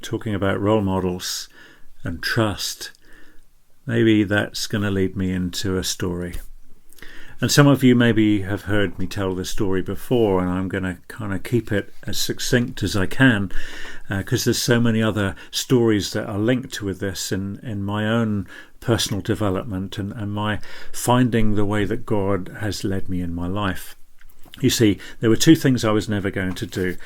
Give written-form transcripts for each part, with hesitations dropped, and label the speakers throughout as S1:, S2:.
S1: talking about role models and trust, maybe that's going to lead me into a story. And some of you maybe have heard me tell this story before, and I'm going to kind of keep it as succinct as I can, because there's so many other stories that are linked with this in my own personal development and my finding the way that God has led me in my life. You see, there were two things I was never going to do: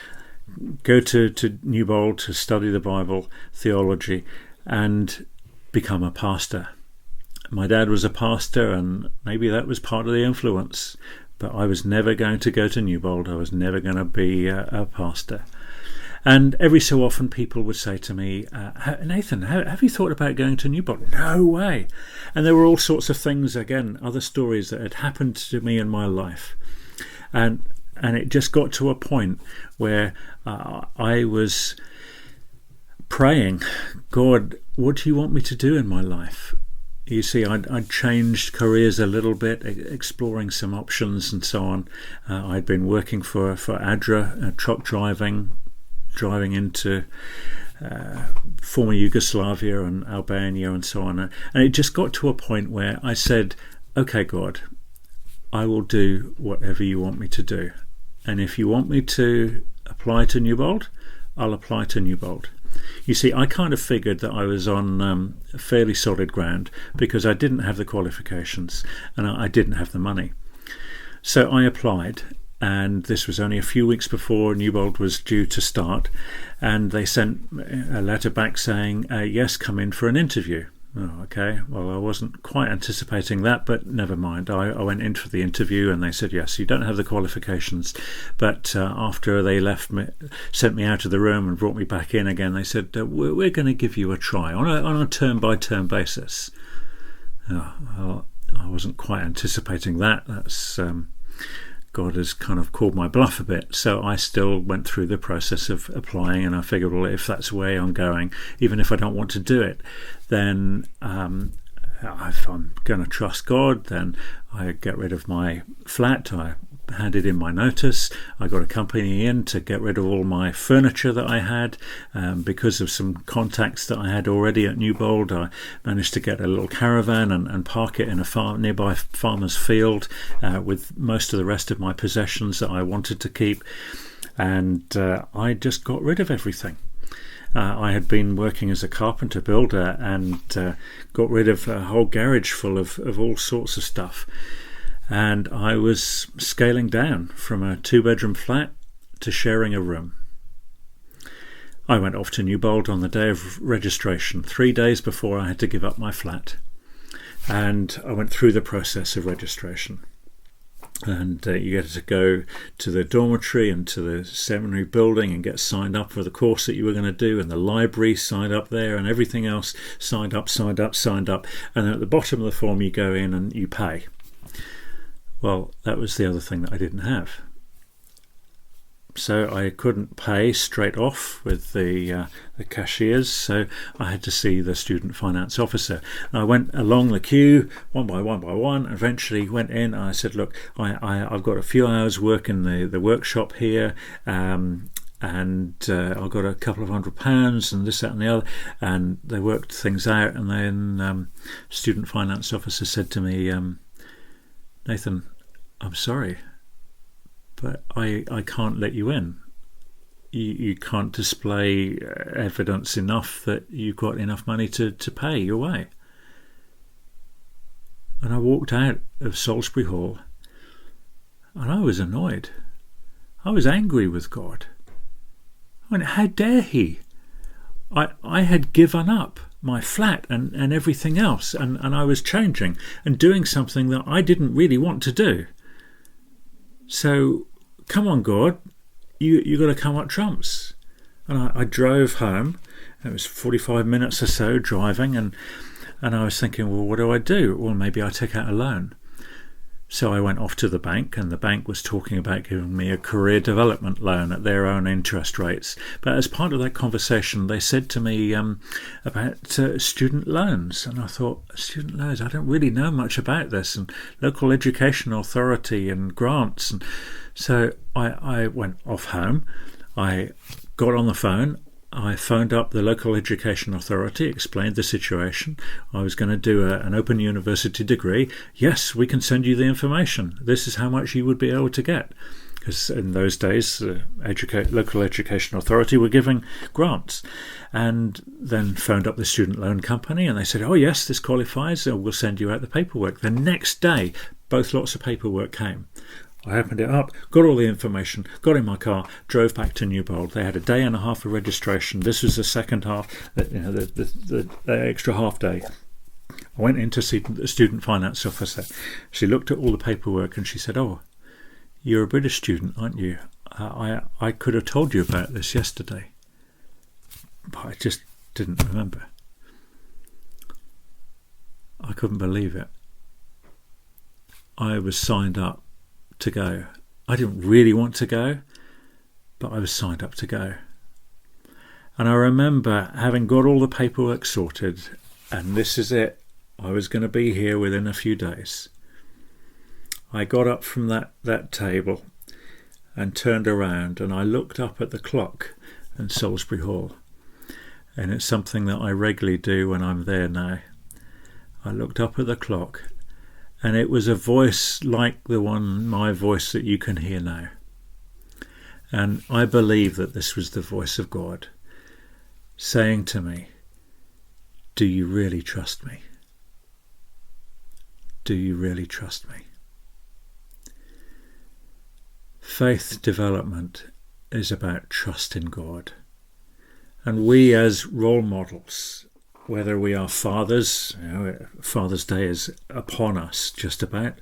S1: go to Newbold to study the Bible, theology, and become a pastor. My dad was a pastor, and maybe that was part of the influence, but I was never going to go to Newbold. I was never going to be a pastor. And every so often people would say to me, Nathan, have you thought about going to Newbold? No way. And there were all sorts of things, again, other stories that had happened to me in my life. And it just got to a point where I was praying, God, what do you want me to do in my life? You see, I'd changed careers a little bit, exploring some options and so on. I'd been working for ADRA, truck driving into former Yugoslavia and Albania and so on. And it just got to a point where I said, okay, God, I will do whatever you want me to do. And if you want me to apply to Newbold, I'll apply to Newbold. You see, I kind of figured that I was on fairly solid ground because I didn't have the qualifications and I didn't have the money. So I applied, and this was only a few weeks before Newbold was due to start, and they sent a letter back saying, yes, come in for an interview. Oh, okay. Well, I wasn't quite anticipating that, but never mind. I went in for the interview and they said, yes, you don't have the qualifications. But after they sent me out of the room and brought me back in again, they said, we're going to give you a try on a term-by-term basis. Well, I wasn't quite anticipating that. That's God has kind of called my bluff a bit. So I still went through the process of applying, and I figured, well, if that's the way I'm going, even if I don't want to do it, then if I'm going to trust God, then I get rid of my flat. I handed in my notice. I got a company in to get rid of all my furniture that I had. Because of some contacts that I had already at Newbold, I managed to get a little caravan and park it in a nearby farmer's field with most of the rest of my possessions that I wanted to keep. And I just got rid of everything. I had been working as a carpenter builder and got rid of a whole garage full of all sorts of stuff. And I was scaling down from a 2-bedroom flat to sharing a room. I went off to Newbold on the day of registration, 3 days before I had to give up my flat. And I went through the process of registration. And you get to go to the dormitory and to the seminary building and get signed up for the course that you were going to do, and the library signed up there, and everything else signed up. And then at the bottom of the form you go in and you pay. Well, that was the other thing that I didn't have. So I couldn't pay straight off with the cashiers, so I had to see the student finance officer. And I went along the queue one by one, eventually went in and I said, look, I've got a few hours work in the workshop here, and I've got a couple of £100 and this, that and the other, and they worked things out. And then student finance officer said to me, Nathan, I'm sorry, but I can't let you in. You can't display evidence enough that you've got enough money to pay your way. And I walked out of Salisbury Hall and I was annoyed. I was angry with God. I mean, how dare he? I had given up my flat and everything else, and I was changing and doing something that I didn't really want to do. So, come on, God, you got to come up trumps. And I drove home. It was 45 minutes or so driving, and I was thinking, well, what do I do? Well, maybe I take out a loan. So I went off to the bank, and the bank was talking about giving me a career development loan at their own interest rates. But as part of that conversation, they said to me about student loans. And I thought, student loans, I don't really know much about this, and local education authority and grants. And so I went off home. I got on the phone. I phoned up the local education authority, explained the situation. I was going to do an open university degree. Yes, we can send you the information. This is how much you would be able to get. Because in those days, the local education authority were giving grants. And then phoned up the student loan company and they said, oh yes, this qualifies, we'll send you out the paperwork. The next day, both lots of paperwork came. I opened it up, got all the information, got in my car, drove back to Newbold. They had a day and a half of registration. This was the second half, the extra half day. I went in to see the student finance officer. She looked at all the paperwork and she said, oh, you're a British student, aren't you? I could have told you about this yesterday, but I just didn't remember. I couldn't believe it. I was signed up to go. I didn't really want to go, but I was signed up to go. And I remember having got all the paperwork sorted, and this is it. I was going to be here within a few days. I got up from that table and turned around, and I looked up at the clock in Salisbury Hall. And it's something that I regularly do when I'm there now. I looked up at the clock, and it was a voice like my voice that you can hear now. And I believe that this was the voice of God saying to me, do you really trust me? Do you really trust me? Faith development is about trust in God. And we as role models, whether we are fathers, Father's Day is upon us just about,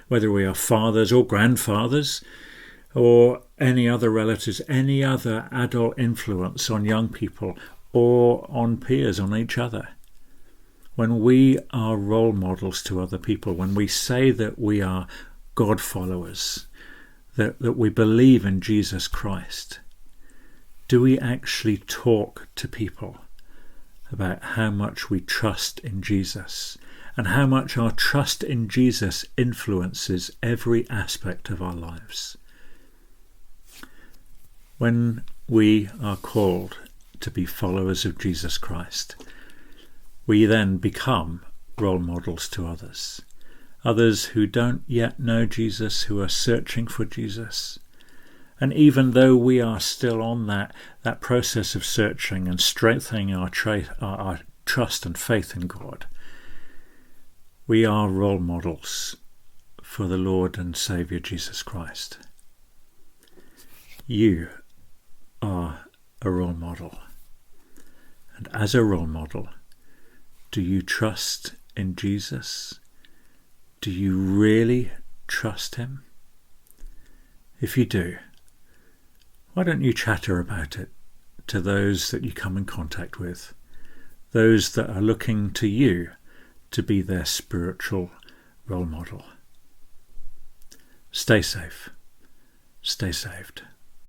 S1: whether we are fathers or grandfathers or any other relatives, any other adult influence on young people or on peers, on each other. When we are role models to other people, when we say that we are God followers, that we believe in Jesus Christ, do we actually talk to people about how much we trust in Jesus and how much our trust in Jesus influences every aspect of our lives? When we are called to be followers of Jesus Christ, we then become role models to others. Others who don't yet know Jesus, who are searching for Jesus. And even though we are still on that process of searching and strengthening our trust and faith in God, we are role models for the Lord and Saviour Jesus Christ. You are a role model. And as a role model, do you trust in Jesus? Do you really trust him? If you do, why don't you chatter about it to those that you come in contact with, those that are looking to you to be their spiritual role model? Stay safe. Stay saved.